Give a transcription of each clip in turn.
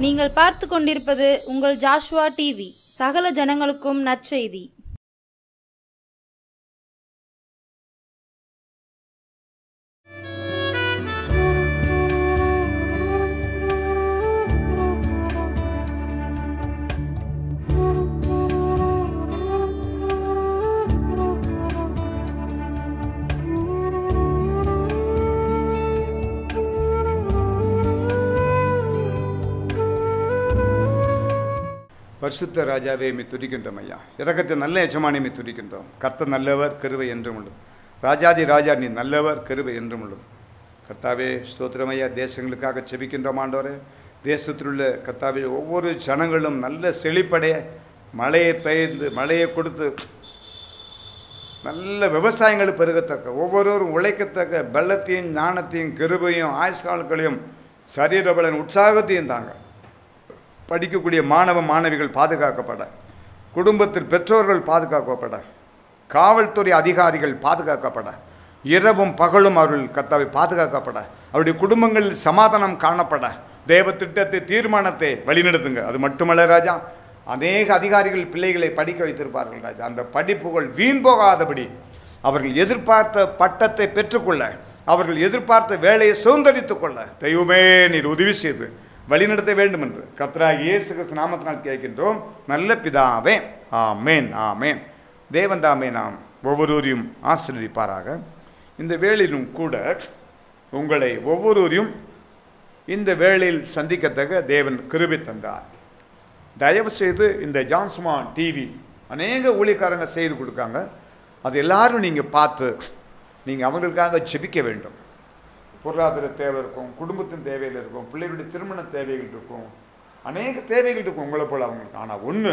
நீங்கள் பார்த்து கொண்டிருப்பது உங்கள் ஜாஷ்வா டிவி. சகல ஜனங்களுக்கும் நற்செய்தி. பரிசுத்த ராஜாவே மே துதிக்கின்றோம் ஐயா. இரக்கத்தை நல்ல எஜமானி மே துதிக்கின்றோம். கர்த்தர் நல்லவர், கிருபை என்றும் உள்ளது. ராஜாதி ராஜா நீ நல்லவர், கிருபை என்றும் உள்ளது. கர்த்தாவே ஸ்தோத்திரம் ஐயா. தேசங்களுக்காக செபிக்கின்றோம் ஆண்டவரே. தேசத்திலுள்ள கர்த்தாவே ஒவ்வொரு ஜனங்களும் நல்ல செழிப்படைய மழையை பெய்து மழையை கொடுத்து நல்ல விவசாயங்கள் பெருகத்தக்க, ஒவ்வொருவரும் உழைக்கத்தக்க பலத்தையும் ஞானத்தையும் கிருபையும் ஆயுஷ்நாட்களையும் சரீரபலன் உற்சாகத்தையும் தாங்க. படிக்கக்கூடிய மாணவ மாணவிகள் பாதுகாக்கப்பட, குடும்பத்தில் பெற்றோர்கள் பாதுகாக்கப்பட, காவல்துறை அதிகாரிகள் பாதுகாக்கப்பட, இரவும் பகலும் அவர்கள் கர்த்தாவை பாதுகாக்கப்பட, அவருடைய குடும்பங்களில் சமாதானம் காணப்பட, தேவ திட்டத்தை தீர்மானத்தை வழிநடத்துங்க. அது மட்டுமல்ல ராஜா, அநேக அதிகாரிகள் பிள்ளைகளை படிக்க வைத்திருப்பார்கள் ராஜா. அந்த படிப்புகள் வீண் போகாதபடி அவர்கள் எதிர்பார்த்த பட்டத்தை பெற்றுக்கொள்ள, அவர்கள் எதிர்பார்த்த வேலையை சுதந்திரித்துக் கொள்ள தெய்வமே நீர் உதவி செய்து வழிநடத்த வேண்டும் என்று கர்த்தராகிய இயேசு கிறிஸ்து நாமத்தினால் கேட்கின்றோம் நல்ல பிதாவே. ஆமேன் ஆமேன். தேவன் தாமே நாம் ஒவ்வொருவரையும் ஆசீர்வதிப்பாராக. இந்த வேளையிலும் கூட உங்களை ஒவ்வொருவரையும் இந்த வேளையில் சந்திக்கத்தக்க தேவன் கிருபை தந்தார். தயவு செய்து இந்த ஜான்ஸ்மா டிவி அநேக ஊழியக்காரங்க செய்து கொடுக்காங்க. அது எல்லாரும் நீங்கள் பார்த்து நீங்கள் அவங்களுக்காக ஜெபிக்க வேண்டும். பொருளாதார தேவை இருக்கும், குடும்பத்தின் தேவைகள் இருக்கும், பிள்ளைகளுடைய திருமண தேவைகள் இருக்கும், அநேக தேவைகள் இருக்கும் உங்களை போல் அவங்களுக்கு. ஆனால் ஒன்று,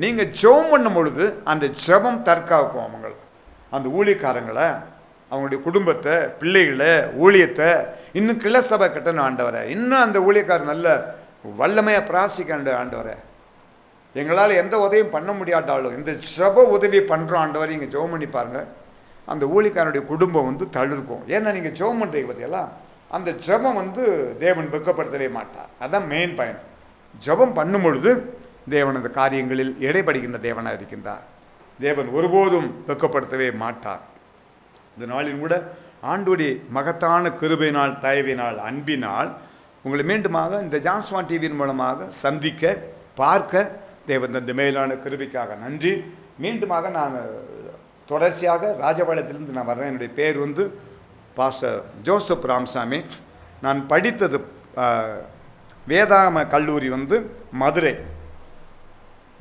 நீங்கள் ஜெபம் பண்ணும் பொழுது அந்த ஜெபம் தற்காக்கும் அவங்கள, அந்த ஊழியக்காரங்களை, அவங்களுடைய குடும்பத்தை, பிள்ளைகளை, ஊழியத்தை இன்னும் கிளை சபை கட்டணும் ஆண்டவரை. இன்னும் அந்த ஊழியக்காரர் நல்ல வல்லமையாக பிராசிக்காண்டு ஆண்டவரை. எங்களால் எந்த உதவியும் பண்ண முடியாட்டாலும் இந்த ஜெப உதவி பண்ணுறோம் ஆண்டவரை. நீங்கள் ஜெபம் பண்ணி பாருங்கள், அந்த ஊழியக்காரனுடைய குடும்பம் தழுக்கும். ஏன்னா நீங்கள் ஜெபம் பண்ணுறீங்க பார்த்தீங்களா, அந்த ஜெபம் தேவன் வெட்கப்படுத்தவே மாட்டார். அதுதான் மெயின் பயன். ஜெபம் பண்ணும் பொழுது தேவன் அந்த காரியங்களில் இடைப்படுகின்ற தேவனாக இருக்கின்றார். தேவன் ஒருபோதும் வெட்கப்படுத்தவே மாட்டார். இந்த நாளில் கூட ஆண்டோடைய மகத்தான கிருபையினால், தயவினால், அன்பினால் உங்களை மீண்டுமாக இந்த ஜான்ஸ்மா டிவியின் மூலமாக சந்திக்க, பார்க்க தேவன் இந்த மேலான கிருபைக்காக நன்றி. மீண்டுமாக நான் தொடர்ச்சியாக ராஜபாளையத்திலிருந்து நான் வர்றேன். என்னுடைய பேர் பாஸ்டர் ஜோசப் ராமசாமி. நான் படித்தது வேதாகம கல்லூரி மதுரை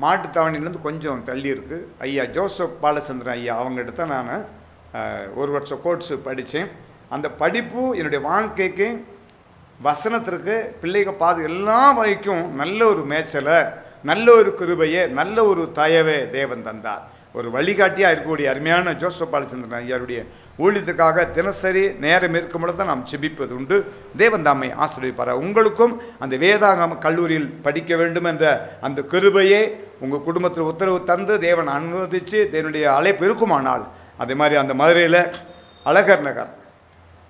மாட்டுத்தாவணிலேருந்து கொஞ்சம் தள்ளி இருக்குது. ஐயா ஜோசப் பாலச்சந்திரன் ஐயா அவங்ககிட்ட தான் நான் 1 வருஷம் கோர்ஸு படித்தேன். அந்த படிப்பு என்னுடைய வாழ்க்கைக்கு, வசனத்திற்கு, பிள்ளைகள் எல்லா வகைக்கும் நல்ல ஒரு மேய்ச்சலை, நல்ல ஒரு கிருபையை, நல்ல ஒரு தயவை தேவன் தந்தார். ஒரு வழிகாட்டியாக இருக்கக்கூடிய அருமையான ஜோசப் பாலச்சந்திரன் ஐயாருடைய ஊழியத்துக்காக தினசரி நேரம் இருக்கும் பொழுது தான் நாம் செபிப்பது உண்டு. தேவன் தாமை ஆசீர்வதிப்பார். உங்களுக்கும் அந்த வேதாகம கல்லூரியில் படிக்க வேண்டும் என்ற அந்த கிருபையை உங்கள் குடும்பத்தில் உத்தரவு தந்து தேவன் அனுமதித்து தேவனுடைய அழைப்பு இருக்குமானால், அதே மாதிரி அந்த மதுரையில் அழகர் நகர்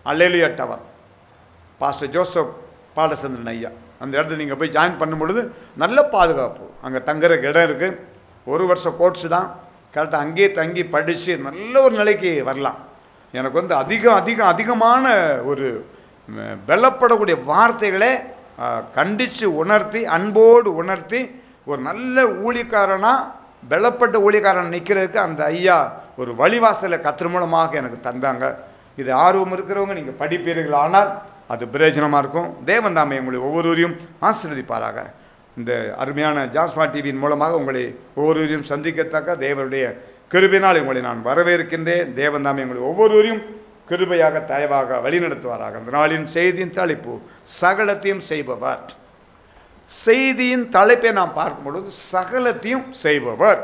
அல்லேலூயா டவர் பாஸ்டர் ஜோசப் பாலச்சந்திரன் ஐயா அந்த இடத்துல நீங்கள் போய் ஜாயின் பண்ணும் பொழுது நல்ல பாதுகாப்பு, அங்கே தங்குறதுக்கு இடம் இருக்குது. 1 வருஷம் கோர்ஸு தான். கரெக்டாக அங்கேயே தங்கி படித்து நல்ல ஒரு நிலைக்கு வரலாம். எனக்கு அதிகமான ஒரு பலப்படக்கூடிய வார்த்தைகளை கண்டித்து உணர்த்தி, அன்போடு உணர்த்தி, ஒரு நல்ல ஊழியக்காரனாக, பலப்பட்ட ஊழியக்காரன் நிற்கிறதுக்கு அந்த ஐயா ஒரு வழிவாசலை கத்திர மூலமாக எனக்கு தந்தாங்க. இது ஆர்வம் இருக்கிறவங்க நீங்கள் படிப்பீர்கள், ஆனால் அது பிரயோஜனமாக இருக்கும். தேவன் தாமே உங்களை ஒவ்வொருவரையும் ஆசீர்வதிப்பாராக. இந்த அருமையான ஜான்ஸ்மா டிவியின் மூலமாக உங்களை ஒவ்வொருவரையும் சந்திக்கத்தக்க தேவனுடைய கிருபையினால் உங்களை நான் வரவேற்கின்றேன். தேவன் தாமே உங்களை ஒவ்வொருவரையும் கிருபையாக, தயவாக வழிநடத்துவாராக. அந்த நாளின் செய்தியின் தலைப்பு சகலத்தையும் செய்பவர். செய்தியின் தலைப்பை நாம் பார்க்கும் பொழுது சகலத்தையும் செய்பவர்.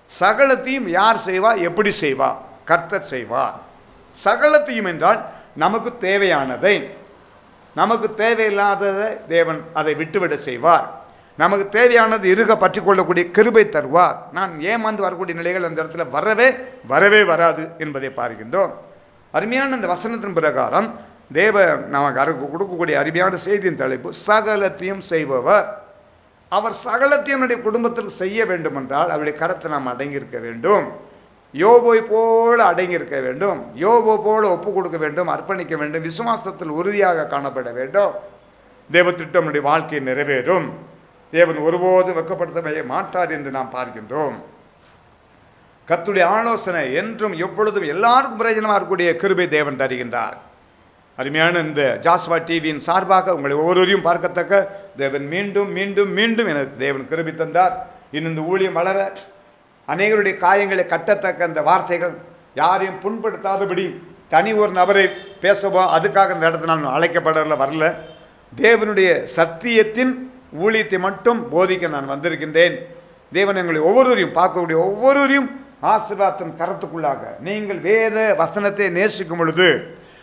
சகலத்தையும் யார் செய்வா, எப்படி செய்வா? கர்த்தர் செய்வார். சகலத்தையும் என்றால் நமக்கு தேவையானதை, நமக்கு தேவையில்லாததை தேவன் அதை விட்டுவிட செய்வார். நமக்கு தேவையானது இருக பற்றி கொள்ளக்கூடிய கிருபை தருவார். நான் ஏமாந்து வரக்கூடிய நிலைகள் அந்த இடத்துல வரவே வராது என்பதை பார்க்கின்றோம். அருமையான இந்த வசனத்தின் பிரகாரம் தேவ நமக்கு கொடுக்கக்கூடிய அருமையான செய்தியின் தலைப்பு சகலத்தையும் செய்பவர். அவர் சகலத்தையும் நம்முடைய குடும்பத்தில் செய்ய வேண்டும் என்றால் அவருடைய கரத்தை நாம் அடங்கியிருக்க வேண்டும். யோபை போல அடங்கியிருக்க வேண்டும். யோபை போல ஒப்பு கொடுக்க வேண்டும், அர்ப்பணிக்க வேண்டும், விசுவாசத்தில் உறுதியாக காணப்பட வேண்டும். தேவ திட்டம் நம்முடைய வாழ்க்கையை நிறைவேறும். தேவன் ஒருபோதும் வெட்கப்படுத்த மாட்டார் என்று நாம் பார்க்கின்றோம். கர்த்தருடைய ஆலோசனை என்றும் எப்பொழுதும் எல்லாருக்கும் பிரயோஜனமாக இருக்கக்கூடிய கிருபை தேவன் தருகின்றார். அருமையான இந்த ஜாஸ்வா டிவியின் சார்பாக உங்களை ஒவ்வொருவரையும் பார்க்கத்தக்க தேவன் மீண்டும் மீண்டும் மீண்டும் எனக்கு தேவன் கிருபை தந்தார். இன்னும் இந்த ஊழியம் வளர அநேகருடைய காயங்களை கட்டத்தக்க அந்த வார்த்தைகள் யாரையும் புண்படுத்தாதபடி தனி ஒரு நபரை பேசவோ அதுக்காக இந்த இடத்துல நான் வரல. தேவனுடைய சத்தியத்தின் ஊழியத்தை மட்டும் போதிக்க நான் வந்திருக்கின்றேன். தேவன் எங்களை ஒவ்வொருவரையும் பார்க்கக்கூடிய ஒவ்வொருவரையும் ஆசீர்வாதத்தின் கரத்துக்குள்ளாக நீங்கள் வேத வசனத்தை நேசிக்கும் பொழுது,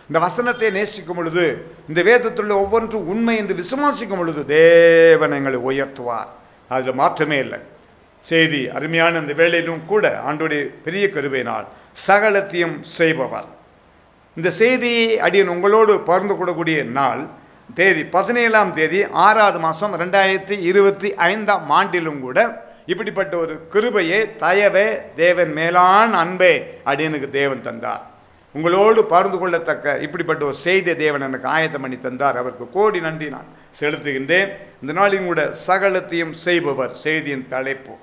இந்த வசனத்தை நேசிக்கும் பொழுது, இந்த வேதத்துள்ள ஒவ்வொன்றும் உண்மை என்று விசுவாசிக்கும் பொழுது தேவன் எங்களை உயர்த்துவார். அதில் மாற்றமே இல்லை. செய்தி அருமையான இந்த வேளையிலும் கூட ஆண்டோடைய பெரிய கிருபையினால் சகலத்தையும் செய்பவர். இந்த செய்தியை அடியன் உங்களோடு பகிர்ந்து கொள்ளக்கூடிய நாள் தேதி 17ஆம் தேதி 6வது மாதம் 2025ஆம் ஆண்டிலும் கூட இப்படிப்பட்ட ஒரு கிருபையை, தயவே, தேவன் மேலான அன்பே அடியனுக்கு தேவன் தந்தார். உங்களோடு பகிர்ந்து கொள்ளத்தக்க இப்படிப்பட்ட ஒரு செய்தி தேவன் எனக்கு ஆயத்தம் பண்ணி தந்தார். அவருக்கு கோடி நன்றி நான் செலுத்துகின்றேன். இந்த நாளின் கூட சகலத்தையும் செய்பவர் செய்தியின் தலைப்பு.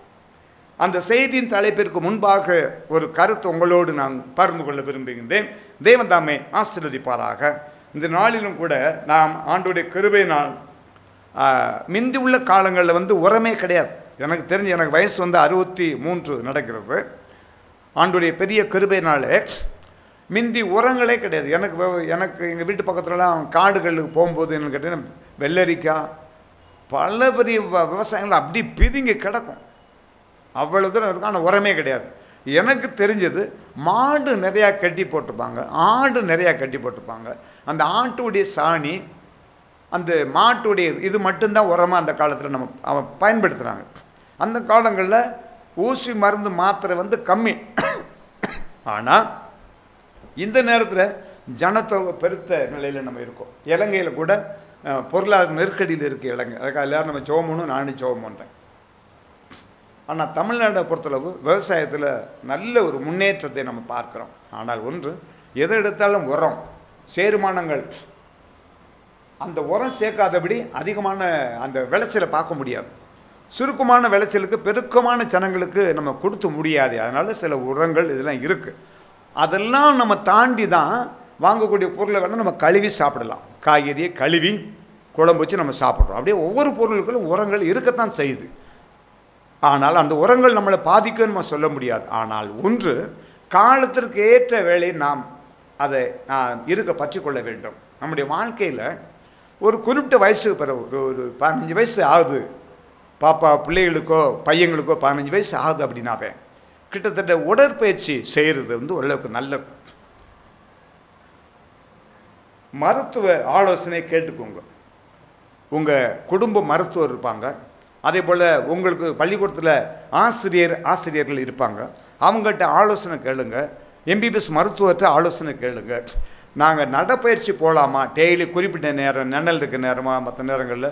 அந்த செய்தியின் தலைப்பிற்கு முன்பாக ஒரு கருத்து உங்களோடு நான் பகிர்ந்து கொள்ள விரும்புகின்றேன். தேவன் தாமே ஆசீர்வதிப்பாராக. இந்த நாளிலும் கூட நாம் ஆண்டோடைய கிருபையினால் மிந்தி உள்ள காலங்களில் உரமே கிடையாது. எனக்கு தெரிஞ்சு எனக்கு வயசு 63 நடக்கிறது. ஆண்டோடைய பெரிய கிருபையினாலே மிந்தி உரங்களே கிடையாது. எனக்கு எங்கள் வீட்டு பக்கத்துலலாம் காடுகளுக்கு போகும்போது என்ன கேட்டீங்கன்னா வெள்ளரிக்காய் பல பெரிய விவசாயங்கள் அப்படி பிதுங்கி கிடக்கும். அவ்வளோ தூரம் இருக்கும். ஆனால் உரமே கிடையாது. எனக்கு தெரிஞ்சது மாடு நிறையா கட்டி போட்டிருப்பாங்க, ஆடு நிறையா கட்டி போட்டிருப்பாங்க. அந்த ஆட்டுடைய சாணி, அந்த மாட்டுடைய இது மட்டும்தான் உரமாக அந்த காலத்தில் நம்ம பயன்படுத்துகிறாங்க. அந்த காலங்களில் ஊசி மருந்து மாத்திரை கம்மி. ஆனால் இந்த நேரத்தில் ஜனத்தொகை பெருத்த நிலையில் நம்ம இருக்கோம். இலங்கையில் கூட பொருளாதார நெருக்கடியில் இருக்குது இலங்கை. அதுக்காக எல்லோரும் நம்ம ஜோமனும் நானும் ஜோம் பண்ணுறேன். ஆனால் தமிழ்நாட்டை பொறுத்தளவு விவசாயத்தில் நல்ல ஒரு முன்னேற்றத்தை நம்ம பார்க்குறோம். ஆனால் ஒன்று, எதை எடுத்தாலும் உரம், சேருமானங்கள், அந்த உரம் சேர்க்காதபடி அதிகமான அந்த விளைச்சலை பார்க்க முடியாது. சுருக்கமான விளைச்சலுக்கு பெருக்கமான ஜனங்களுக்கு நம்ம கொடுத்து முடியாது. அதனால் சில உரங்கள் இதெல்லாம் இருக்குது. அதெல்லாம் நம்ம தாண்டி தான் வாங்கக்கூடிய பொருளை வேணால் நம்ம கழுவி சாப்பிடலாம். காய்கறியை கழுவி குழம்பு வச்சு நம்ம சாப்பிட்றோம். அப்படியே ஒவ்வொரு பொருளுக்கும் உரங்கள் இருக்கத்தான் செய்யுது. ஆனால் அந்த உரங்கள் நம்மளை பாதிக்கும்னு நம்ம சொல்ல முடியாது. ஆனால் ஒன்று, காலத்திற்கு ஏற்ற வேலையை நாம் அதை இருக்க பற்றிக்கொள்ள வேண்டும். நம்முடைய வாழ்க்கையில் ஒரு குறிப்பிட்ட வயசுக்கு பிறகு ஒரு 15 வயசு ஆகுது, பாப்பா பிள்ளைகளுக்கோ பையங்களுக்கோ 15 வயசு ஆகுது அப்படின்னாவே கிட்டத்தட்ட உடற்பயிற்சி செய்கிறது ஓரளவுக்கு நல்லது. மருத்துவ ஆலோசனை கேட்டுக்கோங்க. உங்கள் குடும்ப மருத்துவர் இருப்பாங்க. அதே போல் உங்களுக்கு பள்ளிக்கூடத்தில் ஆசிரியர்கள் இருப்பாங்க. அவங்ககிட்ட ஆலோசனை கேளுங்க. எம்பிபிஎஸ் மருத்துவர்கிட்ட ஆலோசனை கேளுங்க. நாங்கள் நடைப்பயிற்சி போகலாமா, டெய்லி குறிப்பிட்ட நேரம் நிழல் இருக்க நேரமாக மற்ற நேரங்களில்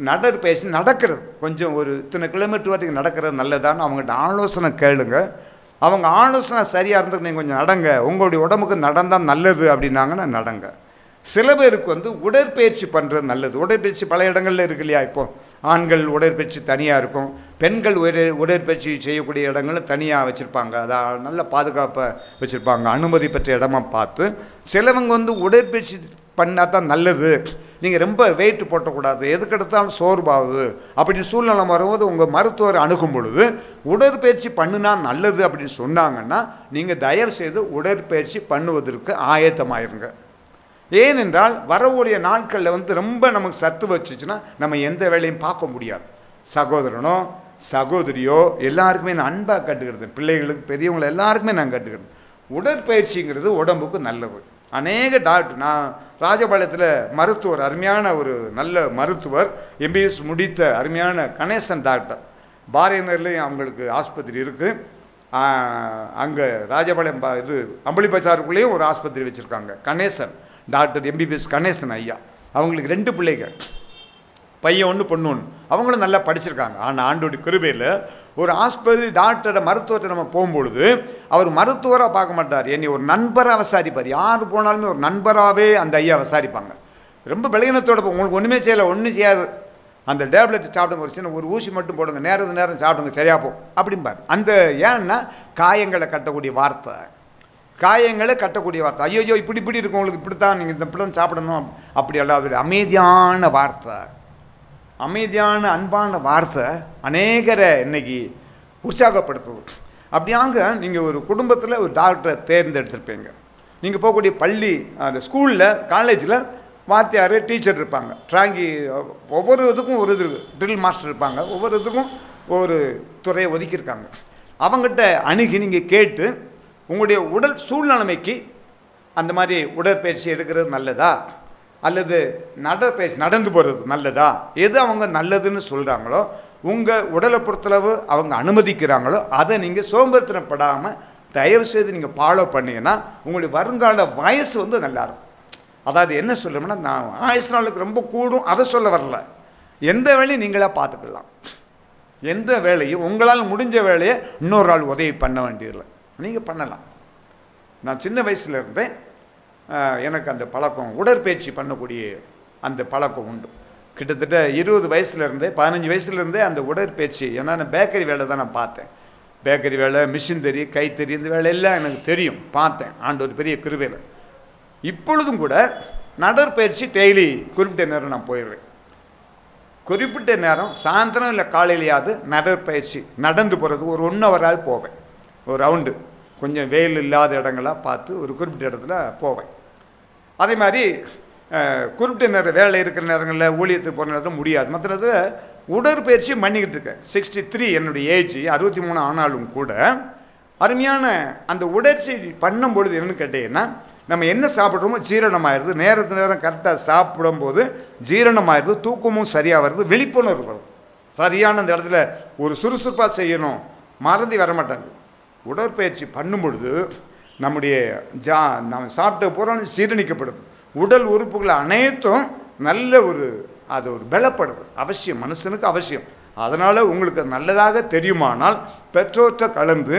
நடைப்பயிற்சி நடக்கிறது, கொஞ்சம் ஒரு இத்தனை கிலோமீட்டர் வரைக்கும் நடக்கிறது நல்லதான்னு அவங்ககிட்ட ஆலோசனை கேளுங்க. அவங்க ஆலோசனை சரியாக இருந்ததுக்கு நீங்கள் கொஞ்சம் நடங்க, உங்களுடைய உடம்புக்கு நடந்தால் நல்லது அப்படின்னாங்கன்னா நடங்க. சில பேருக்கு உடற்பயிற்சி பண்ணுறது நல்லது. உடற்பயிற்சி பல இடங்களில் இருக்கு இல்லையா? இப்போது ஆண்கள் உடற்பயிற்சி தனியாக இருக்கும், பெண்கள் உடற்பயிற்சி செய்யக்கூடிய இடங்களும் தனியாக வச்சுருப்பாங்க. அதை நல்ல பாதுகாப்பாக வச்சுருப்பாங்க, அனுமதி பெற்ற இடமா பார்த்து. சிலவங்க உடற்பயிற்சி பண்ணால் தான் நல்லது, நீங்கள் ரொம்ப வெயிட் போட்டக்கூடாது, எதுக்கு எடுத்தாலும் சோர்வாகுது அப்படின்னு சூழ்நிலை வரும்போது உங்கள் மருத்துவர் அணுகும் பொழுது உடற்பயிற்சி பண்ணுனா நல்லது அப்படின்னு சொன்னாங்கன்னா நீங்கள் தயவு செய்து உடற்பயிற்சி பண்ணுவதற்கு ஆயத்தமாயிருங்க. ஏனென்றால் வரக்கூடிய நாட்களில் ரொம்ப நமக்கு சத்து வச்சுச்சுன்னா நம்ம எந்த வேலையும் பார்க்க முடியாது. சகோதரனோ சகோதரியோ எல்லாருக்குமே நான் அன்பாக கட்டுக்கிறது, பிள்ளைகளுக்கு பெரியவங்களை எல்லாருக்குமே நான் கட்டுக்கிறது. உடற்பயிற்சிங்கிறது உடம்புக்கு நல்லது. அநேக டாக்டர், நான் ராஜபாளையத்தில் மருத்துவர், அருமையான ஒரு நல்ல மருத்துவர், எம்பிபிஎஸ் முடித்த அருமையான கணேசன் டாக்டர், பாரதிநகர்லேயும் அவங்களுக்கு ஆஸ்பத்திரி இருக்குது. அங்கே ராஜபாளையம் அம்பளி பஜாருக்குள்ளேயும் ஒரு ஆஸ்பத்திரி வச்சுருக்காங்க. கணேசன் டாக்டர் எம்பிபிஎஸ் கணேசன் ஐயா, அவங்களுக்கு 2 பிள்ளைகள். பையன் ஒன்று பொண்ணு ஒன்று, அவங்களும் நல்லா படிச்சிருக்காங்க. ஆனால் ஆண்டோடைய கிருபையில் ஒரு ஆஸ்பத்திரி டாக்டரோட மருத்துவத்தை நம்ம போகும்பொழுது அவர் மருத்துவராக பார்க்க மாட்டார், என்னை ஒரு நண்பராக விசாரிப்பார். யார் போனாலுமே ஒரு நண்பராகவே அந்த ஐயா விசாரிப்பாங்க. ரொம்ப பலகீனத்தோட உங்களுக்கு ஒன்றுமே செய்யலை, ஒன்றும் செய்யாது, அந்த டேப்லெட் சாப்பிடுங்க, ஒரு சின்ன ஒரு ஊசி மட்டும் போடுங்க, நேரம் சாப்பிடுங்க, சரியா போகும் அப்படிம்பார். அந்த ஏன்னா காயங்களை கட்டக்கூடிய வார்த்தை, காயங்களை கட்டக்கூடிய வார்த்தை. ஐயோ இப்படி இருக்கும் உங்களுக்கு, இப்படித்தான் நீங்கள் இப்படி தான் சாப்பிடணும், அப்படி எல்லாம் அமைதியான வார்த்தை, அமைதியான அன்பான வார்த்தை அநேகரை இன்னைக்கு உற்சாகப்படுத்துது. அப்படியாங்க நீங்கள் ஒரு குடும்பத்தில் ஒரு டாக்டரை தேர்ந்தெடுத்திருப்பீங்க. நீங்கள் போகக்கூடிய பள்ளி, அந்த ஸ்கூலில் காலேஜில் வாத்தியார் டீச்சர் இருப்பாங்க, ட்ராங்கி ஒவ்வொரு இதுக்கும் ஒரு இது ட்ரில் மாஸ்டர் இருப்பாங்க, ஒவ்வொரு இதுக்கும் ஒரு துறையை ஒதுக்கியிருக்காங்க. அவங்ககிட்ட அணுகி நீங்கள் கேட்டு உங்களுடைய உடல் சூழ்நிலைமைக்கு அந்த மாதிரி உடற்பயிற்சி எடுக்கிறது நல்லதா அல்லது நடைப்பயிற்சி நடந்து போகிறது நல்லதா, எது அவங்க நல்லதுன்னு சொல்கிறாங்களோ, உங்கள் உடலை பொறுத்தளவு அவங்க அனுமதிக்கிறாங்களோ அதை நீங்கள் சோம்பேறித்தனப்படாமல் தயவுசெய்து நீங்கள் ஃபாலோ பண்ணிங்கன்னா உங்களுடைய வருங்கால வயசு வந்து நல்லாயிருக்கும். அதாவது என்ன சொல்லணும்னா, நான் ஆயுசு நாளுக்கு ரொம்ப கூடும் அதை சொல்ல வரல, எந்த வேலையும் நீங்களாக பார்த்துக்கலாம், எந்த வேலையும் உங்களால் முடிஞ்ச வேலையை இன்னொரு ஆள் உதவி பண்ண வேண்டியதில்லை, நீங்கள் பண்ணலாம். நான் சின்ன வயசில் இருந்தேன், எனக்கு அந்த பழக்கம், உடற்பயிற்சி பண்ணக்கூடிய அந்த பழக்கம் உண்டு. கிட்டத்தட்ட 20 வயசுலேருந்தே 15 வயசுலேருந்தே அந்த உடற்பயிற்சி, ஏன்னா நான் பேக்கரி வேலை தான் நான் பார்த்தேன், பேக்கரி வேலை, மிஷின் தெரி, கைத்தறி, இந்த வேலையெல்லாம் எனக்கு தெரியும், பார்த்தேன் ஆண்டவர் பெரிய கிருபையில். இப்பொழுதும் கூட நடைப்பயிற்சி டெய்லி குறிப்பிட்ட நேரம் நான் போயிடுவேன். குறிப்பிட்ட நேரம் சாயந்தரம் இல்லை காலையிலையாவது நடைப்பயிற்சி நடந்து போகிறது ஒரு 1 ஹவராவது போவேன். ஒரு ரவுண்டு கொஞ்சம் வெயில் இல்லாத இடங்களாக பார்த்து ஒரு குறிப்பிட்ட இடத்துல போவேன். அதே மாதிரி குறிப்பிட்ட நேரம் வேலை இருக்கிற நேரங்களில் ஊழியத்துக்கு போகிற நேரத்தில் முடியாது, மற்ற நேரத்தில் உடற்பயிற்சி பண்ணிக்கிட்டு இருக்கேன். 63 என்னுடைய ஏஜ், 63 ஆனாலும் கூட அருமையான அந்த உடற்பயிற்சி பண்ணும் பொழுது என்னன்னு கேட்டீங்கன்னா, நம்ம என்ன சாப்பிட்றோமோ ஜீரணமாகிடுது, நேரத்து நேரம் கரெக்டாக சாப்பிடும்போது ஜீரணமாகிடுது, தூக்கமும் சரியாக வருது, விழிப்புணர்வு வருது. சரியான அந்த இடத்துல ஒரு சுறுசுறுப்பாக செய்யணும், மறந்து வரமாட்டாங்க. உடற்பயிற்சி பண்ணும் பொழுது நம்முடைய நம்ம சாப்பிட்ட பூரா ஜீரணிக்கப்படுது, உடல் உறுப்புகள் அனைத்தும் நல்ல அது ஒரு பலப்படுது, அவசியம், மனுஷனுக்கு அவசியம். அதனால் உங்களுக்கு நல்லதாக தெரியுமானால் பெற்றோற்றை கலந்து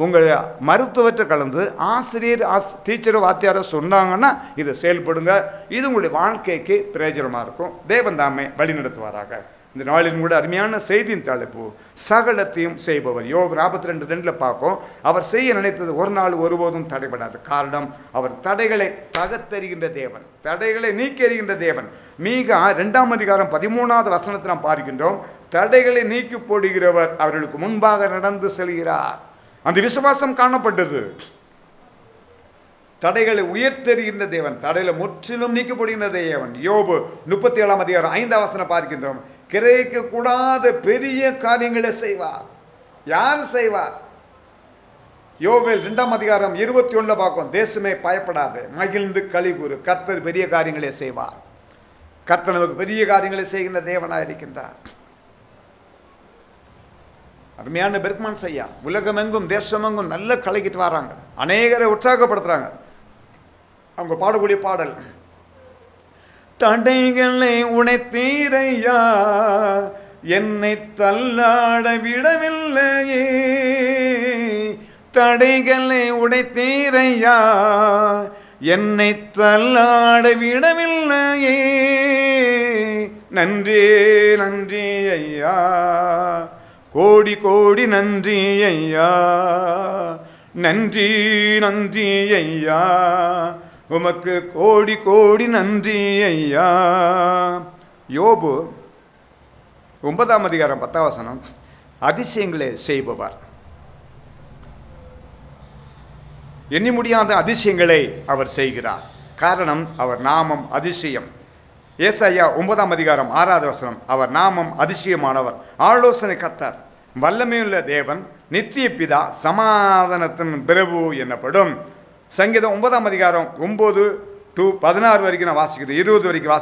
உங்கள் மருத்துவத்தை கலந்து ஆசிரியர் டீச்சரோ வாத்தியாரோ சொன்னாங்கன்னா இதை செயல்படுங்க, இது உங்களுடைய வாழ்க்கைக்கு பிரயோஜனமாக இருக்கும். தேவன் தாமே வழி நடத்துவாராக. இந்த நாளின் கூட அருமையான செய்தியின் தலைப்பு சகலத்தையும் செய்பவர். யோபு 42:2 பார்ப்போம். அவர் செய்ய நினைத்தது ஒரு நாள் ஒருபோதும் தடைபடாது. காரணம், அவர் தடைகளை தகர்த்தெறிகின்ற தேவன், தடைகளை நீக்கி எறிகின்ற தேவன். மீகா 2:13 நாம் பார்க்கின்றோம், தடைகளை நீக்கி போடுகிறவர் அவர்களுக்கு முன்பாக நடந்து செல்கிறார். அந்த விசுவாசம் காணப்பட்டது. தடைகளை உயர்த்தெறிகின்ற தேவன், தடையில முற்றிலும் நீக்கப்படுகின்ற தேவன். யோபு 37:5 பார்க்கின்றோம், கிரகிக்க கூடாத பெரிய காரியங்களை செய்வார். யார் செய்வார்? யோவேல் 2:21 பார்க்கும், தேசமே பயப்படாது, மகிழ்ந்து களிகூறு, கர்த்தர் பெரிய காரியங்களை செய்வார். கர்த்தர் நமக்கு பெரிய காரியங்களை செய்கின்ற தேவனாக இருக்கின்றார். அருமையான பெர்க்மன் ஐயா உலகமெங்கும் தேசமெங்கும் நல்ல கலைக்கிட்டு வராங்க, அநேகரை உற்சாகப்படுத்துறாங்க. அவங்க பாடக்கூடிய பாடல், தடைகளை உடைத்தீரையா என்னை தள்ளாட விடவில்லையே, தடைகளை உடைத்தீரையா என்னை தள்ளாட விடவில்லையே, நன்றி நன்றி ஐயா, கோடி கோடி நன்றி ஐயா, நன்றி நன்றி ஐயா, உமக்கு கோடி கோடி நன்றி ஐயா. யோபு 9:10 அதிசயங்களை செய்பவர். எண்ணி முடியாத அதிசயங்களை அவர் செய்கிறார். காரணம், அவர் நாமம் அதிசயம். ஏசாயா 9:6 அவர் நாமம் அதிசயமானவர், ஆலோசனை கர்த்தர், வல்லமையுள்ள தேவன், நித்திய பிதா, சமாதானத்தின் பிரபு எனப்படும். சங்கீதம் 9:9-16 வரைக்கும் நான் வாசிக்கிறேன், 20 வரைக்கும்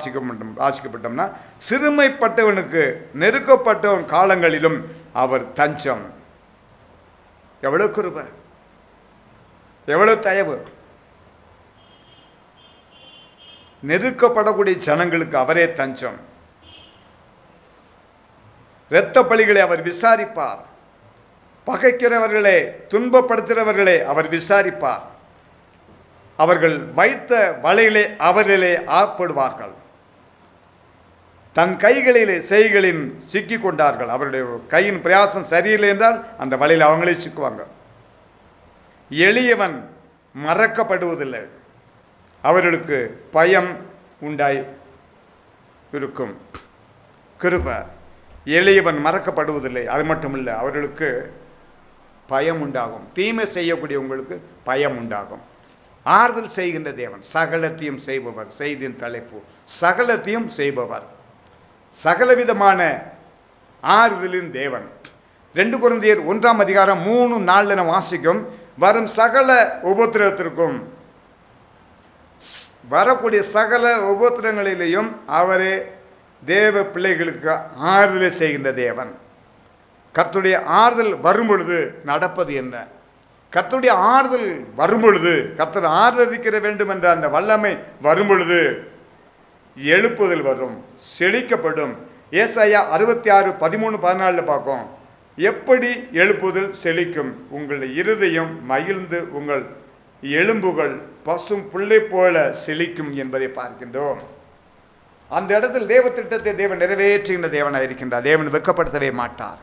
வாசிக்கப்பட்டோம்னா, சிறுமைப்பட்டவனுக்கு நெருக்கப்பட்டவன் காலங்களிலும் அவர் தஞ்சம். எவ்வளவு கிருபை, எவ்வளவு தயவு. நெருக்கப்படக்கூடிய ஜனங்களுக்கு அவரே தஞ்சம். இரத்த பலிகளை அவர் விசாரிப்பார். பகைக்கிறவர்களே, துன்பப்படுத்துகிறவர்களே அவர் விசாரிப்பார். அவர்கள் வைத்த வலையிலே அவர்களே ஆட்படுவார்கள். தன் கைகளிலே செய்களின் சிக்கி கொண்டார்கள். அவருடைய கையின் பிரயாசம் சரியில்லை என்றால் அந்த வலையில் அவங்களே சிக்குவாங்க. எளியவன் மறக்கப்படுவதில்லை. அவர்களுக்கு பயம் உண்டாய் இருக்கும். கிருபை. எளியவன் மறக்கப்படுவதில்லை. அது மட்டும் இல்லை, அவர்களுக்கு பயம் உண்டாகும். தீமை செய்யக்கூடியவங்களுக்கு பயம் உண்டாகும். ஆறுதல் செய்கின்ற தேவன், சகலத்தையும் செய்பவர். செய்தியின் தலைப்பு சகலத்தையும் செய்பவர், சகலவிதமான ஆறுதலின் தேவன். 2 கொரிந்தியர் 1:3-4 வாசிக்கும். வரும் சகல உபத்திரவத்திற்கும், வரக்கூடிய சகல உபத்திரங்களிலேயும் அவரே தேவ பிள்ளைகளுக்கு ஆறுதலை செய்கின்ற தேவன். கர்த்தருடைய ஆறுதல் வரும் பொழுது நடப்பது என்ன? கர்த்தருடைய ஆறுதல் வரும் பொழுது, கர்த்தர் ஆதரிக்கிற வேண்டும் என்ற அந்த வல்லமை வரும் பொழுது எழுப்புதல் வரும், செழிக்கப்படும். ஏசாயா 66:13-14 பார்க்கும். எப்படி எழுப்புதல் செழிக்கும்? உங்கள் இருதயம் மகிழ்ந்து உங்கள் எலும்புகள் பசும் புல்லை போல செழிக்கும் என்பதை பார்க்கின்றோம். அந்த இடத்தில் தேவ திட்டத்தை தேவன் நிறைவேற்றுகின்ற தேவனாக இருக்கின்றார். தேவன் வெட்கப்படுத்தவே மாட்டார்.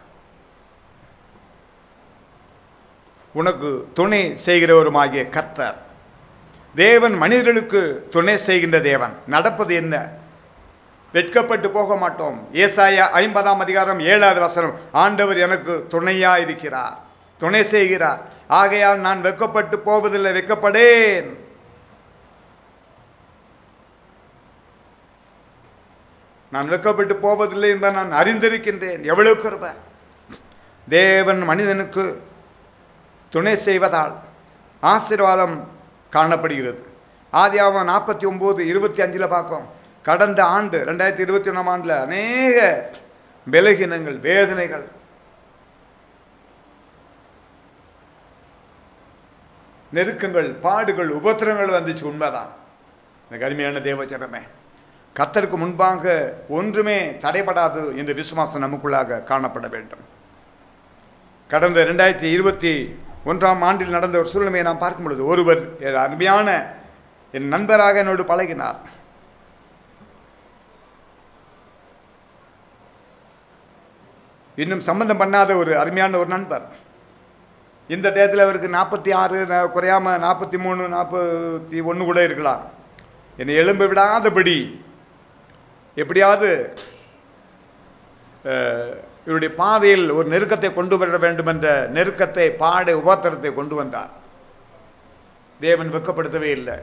உனக்கு துணை செய்கிறவருமாகிய கர்த்தர் தேவன் மனிதர்களுக்கு துணை செய்கின்ற தேவன். நடப்பது என்ன? வெட்கப்பட்டு போக மாட்டோம். ஏசாயா 50:7 ஆண்டவர் எனக்கு துணையா இருக்கிறார், துணை செய்கிறார். ஆகையால் நான் வெட்கப்பட்டு போவதில்லை, வெட்கப்படேன். நான் வெட்கப்பட்டு போவதில்லை என்பதை நான் அறிந்திருக்கின்றேன். எவ்வளவு கிருபை! தேவன் மனிதனுக்கு துணை செய்வதால் ஆசீர்வாதம் காணப்படுகிறது. ஆதியாகமம் 49:25 பார்க்கும். கடந்த ஆண்டு 2021 அநேக பலகீனங்கள், வேதனைகள், நெருக்கங்கள், பாடுகள், உபத்திரங்கள் வந்துச்சு. உண்மைதான். இந்த அருமையான தேவச்சரமே, கர்த்தருக்கு முன்பாக ஒன்றுமே தடைபடாது என்ற விசுவாசம் நமக்குள்ளாக காணப்பட வேண்டும். கடந்த 2021 ஆண்டில் நடந்த ஒரு சூழ்நிலையை நாம் பார்க்கும் பொழுது, ஒருவர் அருமையான என் நண்பராக என்னோடு பழகினார். இன்னும் சம்பந்தம் பண்ணாத ஒரு அருமையான ஒரு நண்பர். இந்த டயத்தில் அவருக்கு 46 குறையாம 43, 41 கூட இருக்கலாம். என்னை எழும்ப விடாதபடி எப்படியாவது இவருடைய பாதையில் ஒரு நெருக்கத்தை கொண்டு வர வேண்டும் என்ற நெருக்கத்தை, பாட உபத்திரத்தை கொண்டு வந்தார். தேவன் வெட்கப்படுத்தவே இல்லை.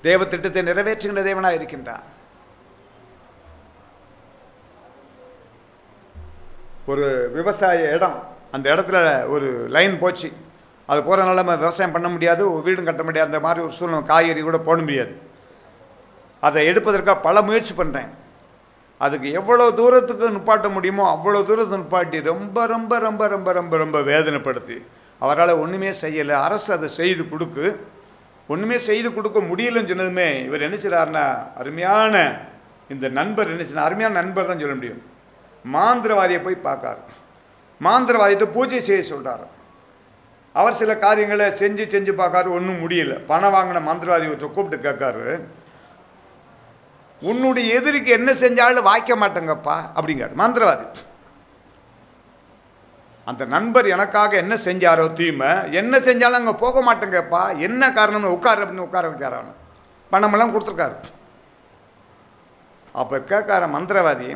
தேவ திட்டத்தை நிறைவேற்றுகின்ற தேவனாக இருக்கின்றார். ஒரு விவசாய இடம், அந்த இடத்துல ஒரு லைன் போச்சு. அது போகிறனால நம்ம விவசாயம் பண்ண முடியாது, வீடும் கட்ட முடியாது. அந்த மாதிரி ஒரு சூழ்நிலை, காய்கறி கூட போட முடியாது. அதை எடுப்பதற்காக பல முயற்சி பண்ணுறேன். அதுக்கு எவ்வளோ தூரத்துக்கு நிப்பாட்ட முடியுமோ அவ்வளோ தூரத்துக்கு நிப்பாட்டி ரொம்ப ரொம்ப ரொம்ப ரொம்ப ரொம்ப ரொம்ப வேதனைப்படுத்தி அவரால் ஒன்றுமே செய்யலை. அரசு அதை செய்து கொடுக்கு, ஒன்றுமே செய்து கொடுக்க முடியலன்னு சொன்னதுமே இவர் என்ன செய்கிறாருன்னா, அருமையான இந்த நண்பர் என்ன செய்ய, அருமையான நண்பர் தான் சொல்ல முடியும், மாந்திரவாதியை போய் பார்க்கார். மாந்திரவாதிகிட்ட பூஜை செய்ய சொல்கிறார். அவர் சில காரியங்களை செஞ்சு பார்க்காரு, ஒன்றும் முடியல. பணம் வாங்கின மந்திரவாதி கூப்பிட்டு கேட்காரு, உன்னுடைய எதிரிக்கு என்ன செஞ்சாலும் வாய்க்க மாட்டேங்கப்பா அப்படிங்கார் மந்திரவாதி. அந்த நண்பர் எனக்காக என்ன செஞ்சாரோ தீமை, என்ன செஞ்சாலும் அங்கே போக மாட்டேங்கப்பா, என்ன காரணம்னு உட்கார அப்படின்னு உட்கார வைக்கிறான். பணமெல்லாம் கொடுத்துருக்காரு. அப்போ கேட்கார மந்திரவாதி,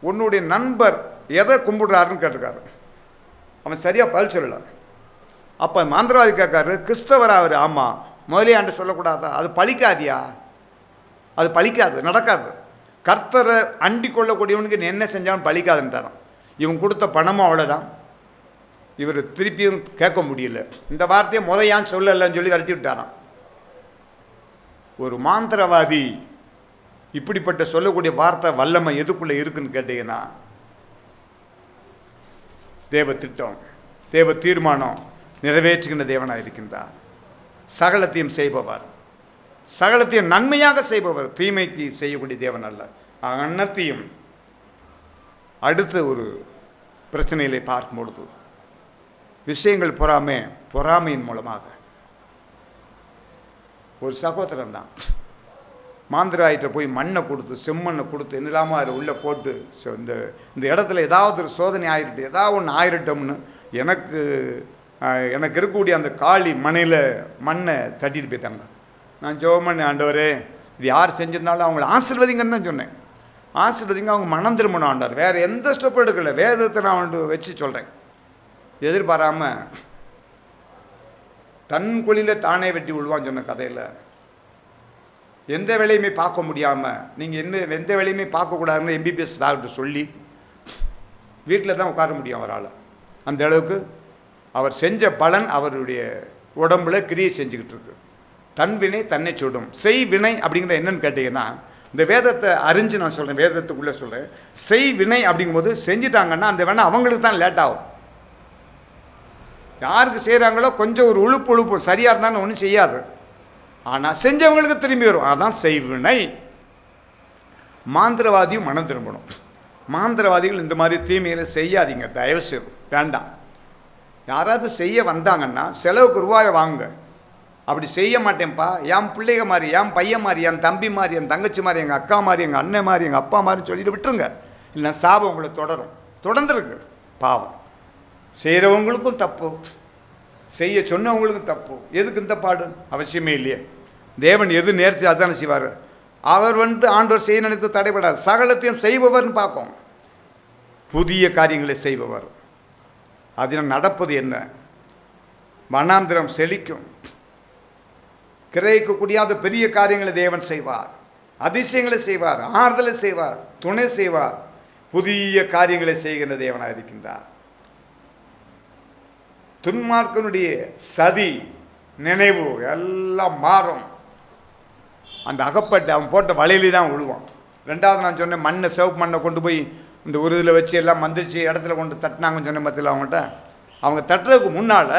உன்னுடைய நண்பர் எதை கும்பிடுறாருன்னு கேட்டுக்காரு. அவன் சரியாக பதில் சொல்லலை. அப்போ மந்திரவாதி கேட்காரு, கிறிஸ்தவரா அவர்? ஆமாம். முதலியாண்டு சொல்லக்கூடாதா? அது பழிக்காதியா? அது பழிக்காது, நடக்காது. கர்த்தரை அண்டி கொள்ளக்கூடியவனுக்கு நீ என்ன செஞ்சாலும் பழிக்காதுன்றாரான். இவன் கொடுத்த பணமும் அவ்வளோதான். இவர் திருப்பியும் கேட்க முடியல. இந்த வார்த்தையை முதையான்னு சொல்லலைன்னு சொல்லி விரட்டி விட்டாரான். ஒரு மாந்திரவாதி இப்படிப்பட்ட சொல்லக்கூடிய வார்த்தை வல்லமை எதுக்குள்ளே இருக்குன்னு கேட்டீங்கன்னா, தேவ திட்டம், தேவ தீர்மானம் நிறைவேற்றுகின்ற தேவனாக இருக்கின்றார். சகலத்தையும் செய்பவர், சகலத்தையும் நன்மையாக செய்பவர், தீமைக்கு செய்யக்கூடிய தேவன் அல்ல. அனைத்தையும் அடுத்த ஒரு பிரச்சனைகளை பார்க்கும் பொழுது விஷயங்கள் பொறாமையின் மூலமாக ஒரு சகோதரன் தான் மாந்திராயிட்ட போய் மண்ணை கொடுத்து செம்மண்ணை கொடுத்து என்னில்லாமல் அதில் உள்ளே போட்டு இந்த இடத்துல ஏதாவது ஒரு சோதனை ஆகிருட்டு ஏதாவது ஒன்று ஆயிரட்டோம்னு எனக்கு இருக்கக்கூடிய அந்த காளி மண்ணை தட்டிட்டு போயிட்டாங்க. நான் ஜெபம் பண்ணேன், ஆண்டவரே இது யார் செஞ்சிருந்தாலும் அவங்கள ஆசீர்வதிங்கன்னு தான் சொன்னேன். ஆசீர்வதிங்க, அவங்க மனம் திரும்பணும் ஆண்டவர். வேறு எந்த ஸ்டெப்பும் எடுக்கல, வேதத்தை நான் வந்து வச்சு சொல்கிறேன். எதிர்பாராமல் தன் குழியில் தானே வெட்டி விழுவான்னு சொன்ன கதையில் எந்த வேலையுமே பார்க்க முடியாமல் நீங்கள் எந்த வேலையுமே பார்க்கக்கூடாதுன்னு எம்பிபிஎஸ் டாக்டர் சொல்லி வீட்டில் தான் உட்கார முடியும் அவரால். அந்த அளவுக்கு அவர் செஞ்ச பலன் அவருடைய உடம்புல கிரியை செஞ்சுக்கிட்டு இருக்கு. தன் வினை தன்னை சுடும். செய் வினை அப்படிங்கிற என்னன்னு கேட்டிங்கன்னா, இந்த வேதத்தை அறிஞ்சு நான் சொல்கிறேன், வேதத்துக்குள்ளே சொல்கிறேன். செய் வினை அப்படிங்கும்போது செஞ்சிட்டாங்கன்னா அந்த வேணா அவங்களுக்கு தான் லேட் ஆகும். யாருக்கு செய்கிறாங்களோ கொஞ்சம் ஒரு உழுப்பு சரியாக இருந்தாலும் ஒன்றும் செய்யாது, ஆனால் செஞ்சவங்களுக்கு திரும்பி வரும். அதான் செய்வினை. மாந்திரவாதியும் மனம் திரும்பணும். மாந்திரவாதிகள் இந்த மாதிரி தீமைகளை செய்யாதீங்க, தயவு செய்து வேண்டாம். யாராவது செய்ய வந்தாங்கன்னா செலவுக்கு ரூபாயை வாங்க. அப்படி செய்ய மாட்டேன்ப்பா, என் பிள்ளைங்க மாதிரி, என் பையன் மாதிரி, என் தம்பி மாதிரி, என் தங்கச்சி மாதிரி, எங்கள் அக்கா மாதிரி, எங்கள் அண்ணன் மாதிரி, எங்கள் அப்பா மாதிரின்னு சொல்லிட்டு விட்டுருங்க. இல்லை சாபம் உங்களை தொடர்ந்துருக்கு. பாவம் செய்கிறவங்களுக்கும் தப்பு, செய்ய சொன்னவங்களுக்கும் தப்பு. எதுக்கு இந்த பாடு? அவசியமே இல்லையே. தேவன் எது நேர்த்தி அதுதானே செய்வார். அவர் ஆண்டவர் செய்ய நினைத்து தடைபடாது. சகலத்தையும் செய்பவர்னு பார்ப்போம். புதிய காரியங்களை செய்பவர். அதில் நடப்பது என்ன? வனாந்திரம் செழிக்கும். கிரகிக்கக்கூடிய பெரிய காரியங்களை தேவன் செய்வார். அதிசயங்களை செய்வார், ஆறுதலை செய்வார், துணை செய்வார். புதிய காரியங்களை செய்கின்ற தேவனாக இருக்கின்றார். துன்மார்க்கனுடைய சதி நினைவு எல்லாம் மாறும். அந்த அகப்பட்டு அவன் போட்ட வலையிலே தான் விழுவான். ரெண்டாவது நான் சொன்னேன், மண்ணை சிவப்பு மண்ணை கொண்டு போய் இந்த ஒரு இதில் வச்சு எல்லாம் மந்திரிச்சு இடத்துல கொண்டு தட்டினாங்கன்னு சொன்ன மத்தியில் அவங்ககிட்ட அவங்க தட்டுறதுக்கு முன்னால்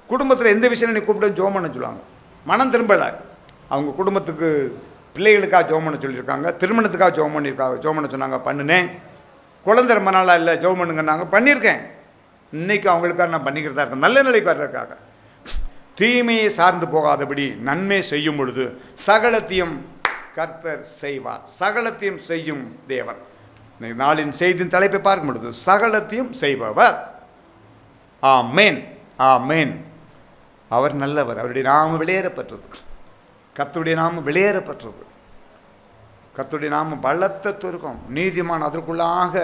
குடும்பத்தில் எந்த விஷயம் நீ கூப்பிட்டு ஜோம் பண்ண சொல்லுவாங்க. மனம் திரும்பலை. அவங்க குடும்பத்துக்கு பிள்ளைகளுக்காக ஜோம் பண்ண சொல்லியிருக்காங்க, திருமணத்துக்காக ஜோம் பண்ண சொன்னாங்க, பண்ணினேன். குழந்தை ரொம்ப நாளாக இல்லை, ஜோம் பண்ணுங்கன்னாங்க, பண்ணியிருக்கேன். இன்றைக்கி அவங்களுக்காக நான் பண்ணிக்கிறதா இருக்கேன், நல்ல நிலைக்கு வர்றதுக்காக. தீமையை சார்ந்து போகாதபடி நன்மை செய்யும் பொழுது சகலத்தையும் கர்த்தர் செய்வார். சகலத்தையும் செய்யும் தேவன். நாளின் செய்தியின் தலைப்பை பார்க்கும் பொழுது சகலத்தையும் செய்பவர். ஆமேன், ஆமேன். அவர் நல்லவர். அவருடைய நாமம் வெளியேறப்பட்டது. கர்த்தருடைய நாமம் வெளியேறப்பட்டது. கர்த்தருடைய நாமம் பலத்த துருக்கம். நீதிமான் அதற்குள்ளாக